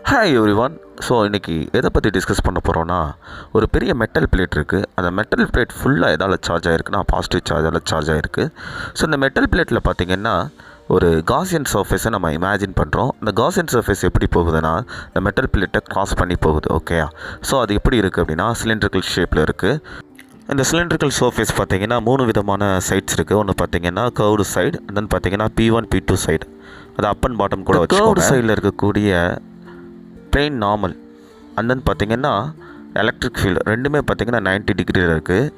Hi every one. So இன்றைக்கி எதை பற்றி டிஸ்கஸ் பண்ண போகிறோன்னா, ஒரு பெரிய மெட்டல் பிளேட் இருக்குது. அந்த மெட்டல் பிளேட் ஃபுல்லாக எதால் சார்ஜ் ஆகிருக்குன்னா பாசிட்டிவ் சார்ஜால் சார்ஜ் ஆகிருக்கு. ஸோ இந்த மெட்டல் பிளேட்டில் பார்த்திங்கன்னா ஒரு காசியன் சர்ஃபேஸை நம்ம இமேஜின் பண்ணுறோம். இந்த காசியன் சர்ஃபேஸ் எப்படி போகுதுன்னா இந்த மெட்டல் பிளேட்டை கிராஸ் பண்ணி போகுது. ஓகேயா? ஸோ அது எப்படி இருக்குது அப்படின்னா சிலிண்ட்ரிக்கல் ஷேப்பில் இருக்குது. இந்த சிலிண்ட்ரிக்கல் சர்ஃபேஸ் பார்த்திங்கன்னா 3 விதமான சைட்ஸ் இருக்குது. ஒன்று பார்த்திங்கன்னா கர்வ்டு சைடு, அண்ட் தென் பார்த்திங்கன்னா P1 P2 சைடு. அது அப் அண்ட் பாட்டம் கூட வச்சு கர்வ்டு சைடில் இருக்கக்கூடிய பிளெயின் நார்மல், அண்ட் தென் பார்த்திங்கன்னா எலக்ட்ரிக் ஃபீல்டு ரெண்டுமே பார்த்திங்கன்னா 90 டிகிரியில் இருக்குது.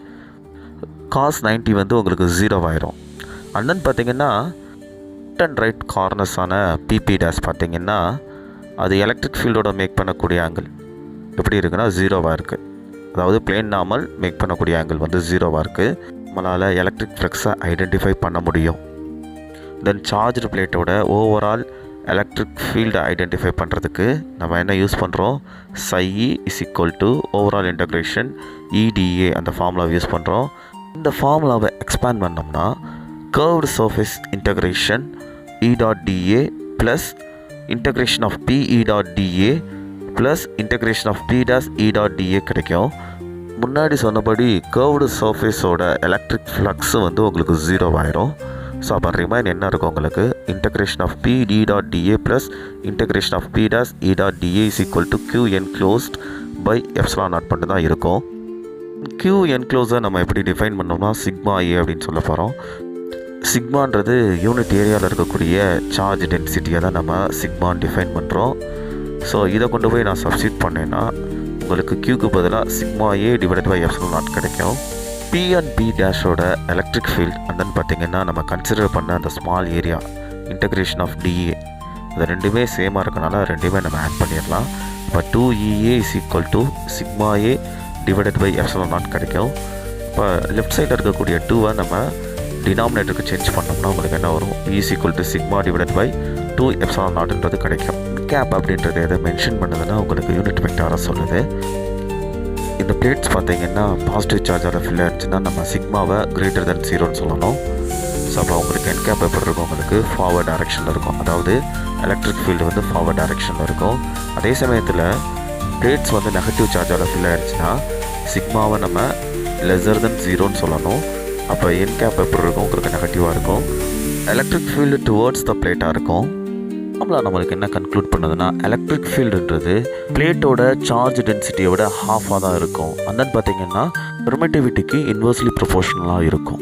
காஸ் 90 வந்து உங்களுக்கு 0 ஆயிரும். அண்ட் தென் பார்த்திங்கன்னா லெஃப்ட் அண்ட் ரைட் கார்னர்ஸான பிபி டேஷ் பார்த்திங்கன்னா அது எலக்ட்ரிக் ஃபீல்டோட மேக் பண்ணக்கூடிய ஆங்கிள் எப்படி இருக்குன்னா 0வாக இருக்குது. அதாவது பிளேன் நார்மல் மேக் பண்ணக்கூடிய ஆங்கிள் வந்து 0வாக இருக்குது. நம்மளால் எலக்ட்ரிக் ஃப்ளக்ஸை ஐடென்டிஃபை பண்ண முடியும். தென் சார்ஜ்டு பிளேட்டோட ஓவரால் எலக்ட்ரிக் ஃபீல்டை ஐடென்டிஃபை பண்ணுறதுக்கு நம்ம என்ன யூஸ் பண்ணுறோம்? psi is equal to overall integration EDA அந்த ஃபார்முலாவை யூஸ் பண்ணுறோம். இந்த ஃபார்முலாவை எக்ஸ்பேண்ட் பண்ணோம்னா curved surface integration E.dA plus integration of PE.dA plus integration of P'(E.dA கிடைக்கும். முன்னாடி சொன்னபடி கர்வ்டு சர்ஃபேஸோட எலக்ட்ரிக் ஃப்ளக்ஸு வந்து உங்களுக்கு 0 ஆயிரும். ஸோ அப்போ ரிமைன் என்ன இருக்கும் உங்களுக்கு? Integration of PD.dA plus integration of P'(E.dA is equal to Q enclosed by epsilon naught மட்டும் தான் இருக்கும். Q enclosed நம்ம எப்படி டிஃபைன் பண்ணோம்னா சிக்மா A அப்படின்னு சொல்ல போகிறோம். சிக்மான்றது யூனிட் ஏரியாவில் இருக்கக்கூடிய சார்ஜ் டென்சிட்டியை தான் நம்ம சிக்மான்னு டிஃபைன் பண்ணுறோம். ஸோ இதை கொண்டு போய் நான் சப்ஸ்டியூட் பண்ணேன்னா உங்களுக்கு Qக்கு பதிலாக sigma A divided by epsilon naught கிடைக்கும். P அண்ட் P டேஷோட எலக்ட்ரிக் ஃபீல்ட் அண்ட் தென் பார்த்திங்கன்னா நம்ம கன்சிடர் பண்ண அந்த small area integration of DA அது ரெண்டுமே சேமாக இருக்கனால ரெண்டுமே நம்ம ஆட் பண்ணிடலாம். இப்போ 2EA is equal to sigma A divided by epsilon naught கிடைக்கும். இப்போ லெஃப்ட் சைடில் இருக்கக்கூடிய 2வை நம்ம டினாமினேட்டருக்கு சேஞ்ச் பண்ணோம்னா உங்களுக்கு என்ன வரும்? E is equal to sigma divided by 2 epsilon நாட்ன்றது கிடைக்கும். கேப் அப்படின்றது எதை மென்ஷன் பண்ணுதுன்னா உங்களுக்கு யூனிட் வெக்டாராக சொல்லுது. இந்த பிளேட்ஸ் பார்த்திங்கன்னா பாசிட்டிவ் சார்ஜால் ஃபில் ஆகிடுச்சுன்னா நம்ம சிக்மாவை கிரேட்டர் தென் 0ன்னு சொல்லணும். ஸோ அப்போ உங்களுக்கு என் கேப் எப்படி இருக்கும்? உங்களுக்கு ஃபார்வர்ட் டைரெக்ஷனில் இருக்கும். அதாவது எலக்ட்ரிக் ஃபீல்டு வந்து ஃபார்வர்ட் டைரெக்ஷனில் இருக்கும். அதே சமயத்தில் பிளேட்ஸ் வந்து நெகட்டிவ் சார்ஜால் ஃபில் ஆகிடுச்சுன்னா சிக்மாவை நம்ம லெஸர் தென் 0ன்னு சொல்லணும். அப்போ என் கேப் எப்படி இருக்கும்? உங்களுக்கு நெகட்டிவாக இருக்கும். எலக்ட்ரிக் ஃபீல்டு டுவர்ட்ஸ் த பிளேட்டாக இருக்கும். நம்மளுக்கு என்ன கன்க்ளூட் பண்ணுதுன்னா எலக்ட்ரிக் ஃபீல்டுன்றது பிளேட்டோட சார்ஜ் டென்சிட்டியை விட ஹாஃபாக தான் இருக்கும். அண்ட் தென் பார்த்திங்கன்னா பெர்மிட்டிவிட்டிக்கு இன்வெர்ஸ்லி ப்ரொபோர்ஷனலாக இருக்கும்.